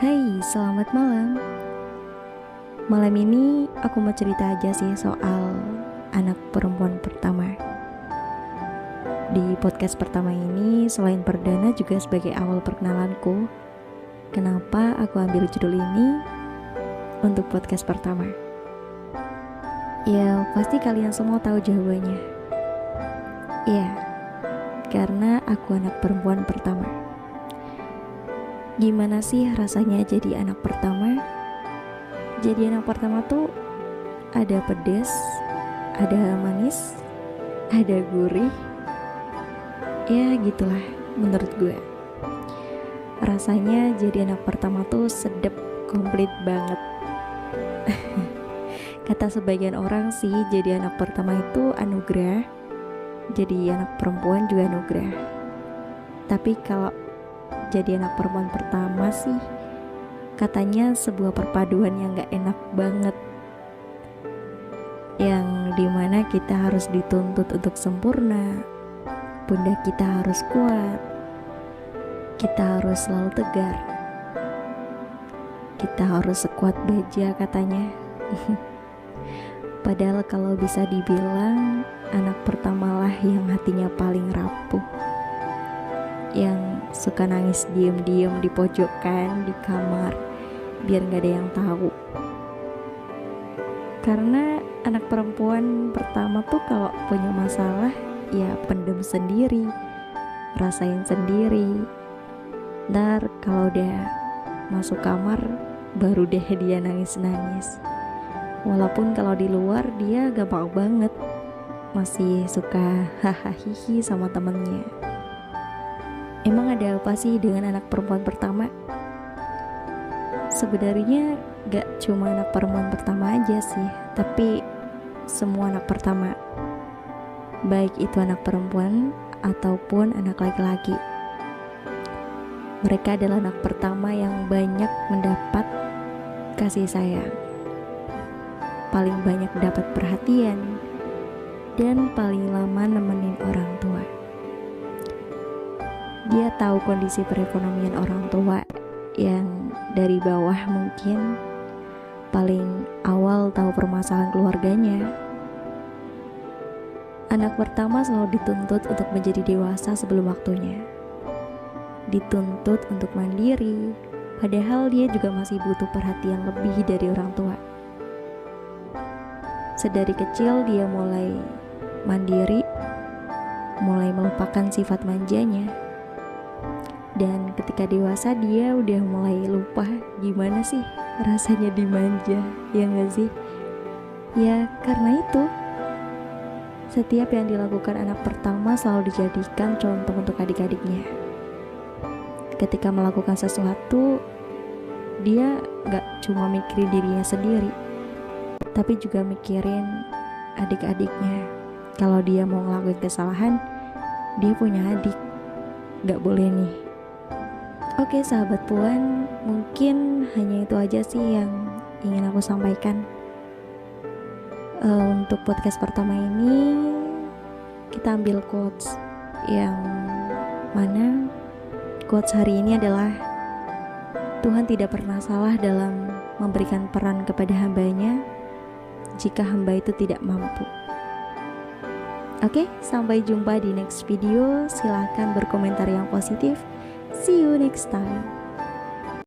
Hai, selamat malam. Malam ini aku mau cerita aja sih soal anak perempuan pertama. Di podcast pertama ini, selain perdana juga sebagai awal perkenalanku, kenapa aku ambil judul ini untuk podcast pertama. Ya, pasti kalian semua tahu jawabannya. Iya, karena aku anak perempuan pertama. Gimana sih rasanya jadi anak pertama? Jadi anak pertama tuh ada pedas, ada manis, ada gurih. Ya gitulah menurut gue. Rasanya jadi anak pertama tuh sedep, komplit banget. Kata sebagian orang sih, jadi anak pertama itu anugerah. Jadi anak perempuan juga anugerah. Tapi kalau jadi anak perempuan pertama sih, katanya sebuah perpaduan yang gak enak banget, yang dimana kita harus dituntut untuk sempurna, pundak kita harus kuat, kita harus selalu tegar, kita harus sekuat baja katanya. Padahal kalau bisa dibilang, anak pertamalah yang hatinya paling rapuh, yang suka nangis diem-diem di pojokan di kamar biar gak ada yang tahu. Karena anak perempuan pertama tuh kalau punya masalah ya pendem sendiri, rasain sendiri. Ntar kalau udah masuk kamar baru deh dia nangis-nangis. Walaupun kalau di luar dia gampang banget, masih suka hahaha sama temennya. Emang ada apa sih dengan anak perempuan pertama? Sebenarnya gak cuma anak perempuan pertama aja sih, tapi semua anak pertama, baik itu anak perempuan ataupun anak laki-laki. Mereka adalah anak pertama yang banyak mendapat kasih sayang, paling banyak dapat perhatian, dan paling lama nemenin orang tua. Dia tahu kondisi perekonomian orang tua yang dari bawah, mungkin paling awal tahu permasalahan keluarganya. Anak pertama selalu dituntut untuk menjadi dewasa sebelum waktunya, dituntut untuk mandiri, padahal dia juga masih butuh perhatian lebih dari orang tua. Sedari kecil dia mulai mandiri, mulai melupakan sifat manjanya. Dan ketika dewasa dia udah mulai lupa gimana sih rasanya dimanja, ya gak sih? Ya karena itu, setiap yang dilakukan anak pertama selalu dijadikan contoh untuk adik-adiknya. Ketika melakukan sesuatu, dia gak cuma mikirin dirinya sendiri, tapi juga mikirin adik-adiknya. Kalau dia mau ngelakuin kesalahan, dia punya adik, gak boleh nih. Oke sahabat Puan, mungkin hanya itu aja sih yang ingin aku sampaikan. Untuk podcast pertama ini kita ambil quotes yang mana quotes hari ini adalah, Tuhan tidak pernah salah dalam memberikan peran kepada hambanya jika hamba itu tidak mampu. Oke, sampai jumpa di next video. Silahkan berkomentar yang positif. See you next time.